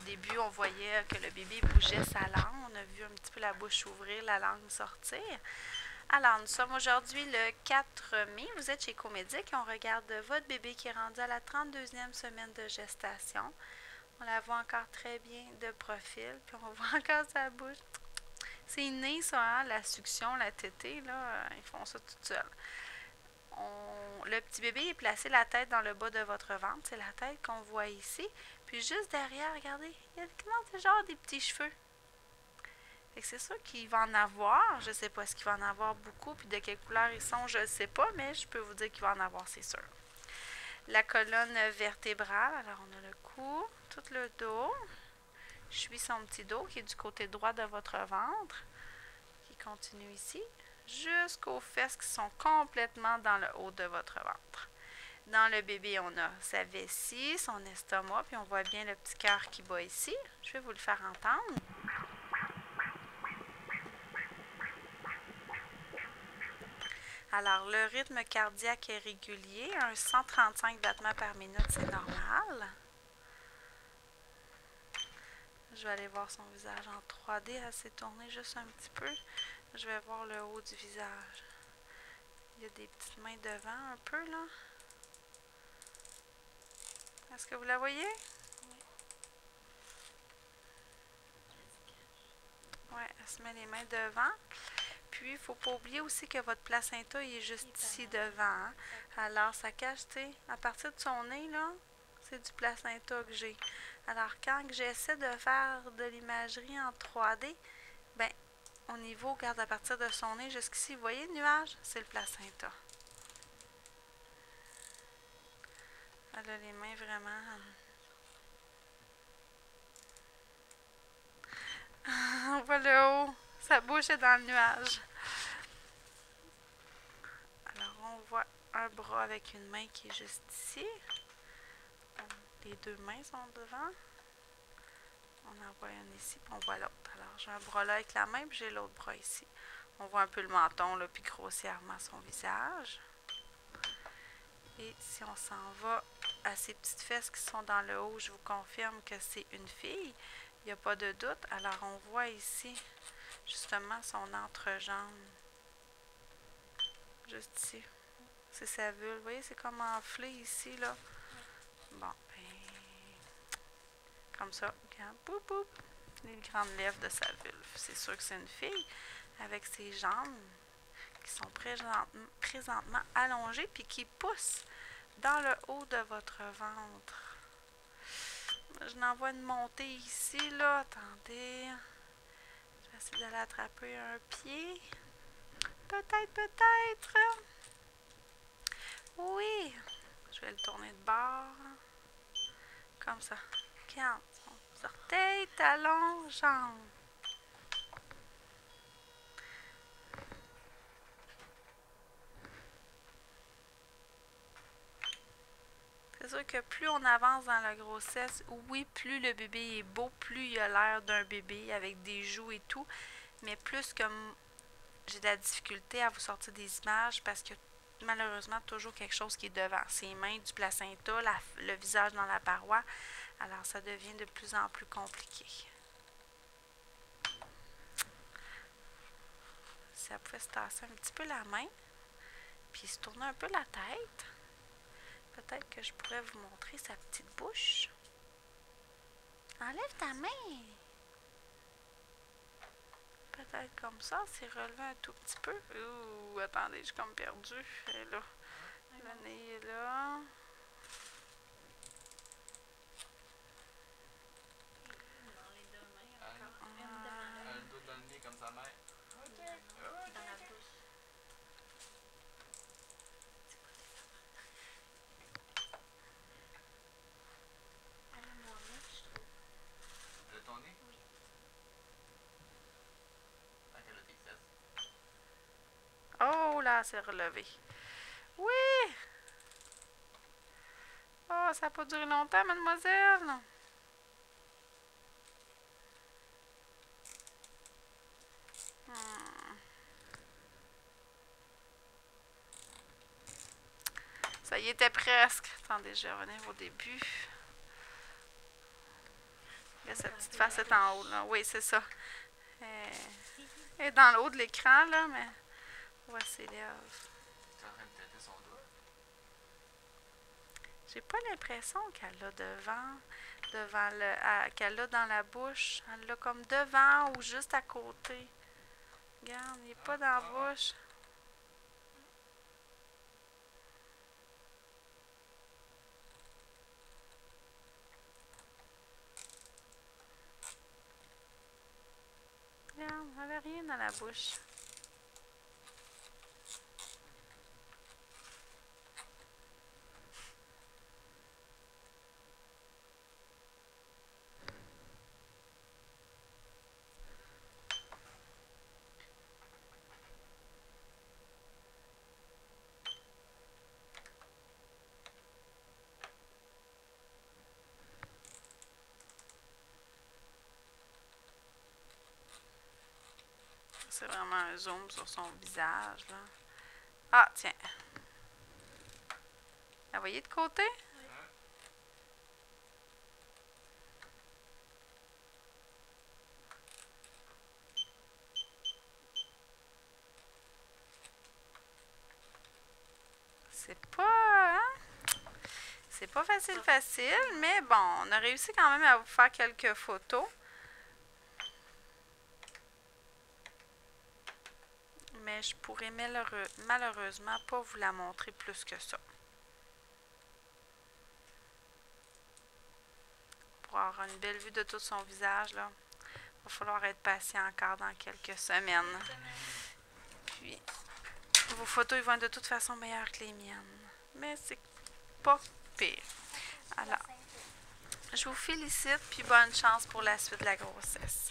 début, on voyait que le bébé bougeait sa langue. On a vu un petit peu la bouche ouvrir, la langue sortir. Alors, nous sommes aujourd'hui le 4 mai. Vous êtes chez Comédic et on regarde votre bébé qui est rendu à la 32e semaine de gestation. On la voit encore très bien de profil, puis on voit encore sa bouche. C'est inné, ça, hein? La succion, la tétée, là, ils font ça tout seuls. Le petit bébé est placé la tête dans le bas de votre ventre. C'est la tête qu'on voit ici. Puis juste derrière, regardez, il y a genre des petits cheveux. Fait que c'est sûr qu'il va en avoir. Je ne sais pas ce qu'il va en avoir beaucoup, puis de quelle couleur ils sont, je ne sais pas, mais je peux vous dire qu'il va en avoir, c'est sûr. La colonne vertébrale, alors on a le cou, tout le dos. Je suis son petit dos qui est du côté droit de votre ventre, qui continue ici, jusqu'aux fesses qui sont complètement dans le haut de votre ventre. Dans le bébé, on a sa vessie, son estomac, puis on voit bien le petit cœur qui bat ici. Je vais vous le faire entendre. Alors, le rythme cardiaque est régulier, un 135 battements par minute, c'est normal. Je vais aller voir son visage en 3D, elle s'est tournée juste un petit peu. Je vais voir le haut du visage. Il y a des petites mains devant un peu, là. Est-ce que vous la voyez? Oui, elle se met les mains devant. Puis, il ne faut pas oublier aussi que votre placenta il est juste ici devant. Hein? Alors, ça cache, tu sais, à partir de son nez, là, c'est du placenta que j'ai. Alors, quand j'essaie de faire de l'imagerie en 3D, ben, au niveau, regarde, à partir de son nez jusqu'ici, vous voyez le nuage? C'est le placenta. Elle a les mains vraiment... On voit le haut. Sa bouche est dans le nuage. Alors, on voit un bras avec une main qui est juste ici. Les deux mains sont devant. On en voit une ici, puis on voit l'autre. Alors, j'ai un bras là avec la main, puis j'ai l'autre bras ici. On voit un peu le menton, là, puis grossièrement son visage. Et si on s'en va à ces petites fesses qui sont dans le haut, je vous confirme que c'est une fille. Il n'y a pas de doute. Alors, on voit ici, justement, son entrejambe. Juste ici. C'est sa vulve. Vous voyez, c'est comme enflé ici, là. Bon, ben... Comme ça. Regarde. Boum, boum. Les grandes lèvres de sa vulve. C'est sûr que c'est une fille avec ses jambes qui sont présentement allongées puis qui poussent dans le haut de votre ventre. Je n'en vois une montée ici, là. Attendez. Je vais essayer d'aller attraper un pied. Peut-être. Oui. Je vais le tourner de bord. Comme ça. Regarde. Orteils, talons, jambes. C'est sûr que plus on avance dans la grossesse, oui, plus le bébé est beau, plus il a l'air d'un bébé avec des joues et tout. Mais plus que j'ai de la difficulté à vous sortir des images parce que malheureusement toujours quelque chose qui est devant. Ses mains, du placenta, le visage dans la paroi. Alors ça devient de plus en plus compliqué. Si elle pouvait se tasser un petit peu la main, puis se tourner un peu la tête. Peut-être que je pourrais vous montrer sa petite bouche. Enlève ta main. Peut-être comme ça, c'est relevé un tout petit peu. Ouh, attendez, je suis comme perdue. Elle est là. Le nez est là. Dans les deux mains encore. Un doigt dans le nez comme sa mère. Ok. Dans la bouche. Elle est moins moche, je trouve. Elle a ton nez? Oui. Tant qu'elle a tes fesses. Oh là, c'est relevé. Oui! Oh, ça n'a pas duré longtemps, mademoiselle. Ça y était presque. Attendez, je vais revenir au début. Là, sa petite face est en haut, là. Oui, c'est ça. Elle est dans le haut de l'écran, là, mais on voit ses lèvres. Tu es en train de têter son doigt. J'ai pas l'impression qu'elle l'a devant qu'elle l'a dans la bouche. Elle l'a comme devant ou juste à côté. Regarde, il n'est pas dans la bouche. Regarde, elle n'avait rien dans la bouche. C'est vraiment un zoom sur son visage, là. Ah, tiens. La voyez de côté? C'est pas... Hein? C'est pas facile, mais bon, on a réussi quand même à vous faire quelques photos. Mais je pourrais malheureusement pas vous la montrer plus que ça. Pour avoir une belle vue de tout son visage, là, il va falloir être patient encore dans quelques semaines. Puis, vos photos ils vont être de toute façon meilleures que les miennes. Mais c'est pas pire. Alors, je vous félicite, puis bonne chance pour la suite de la grossesse.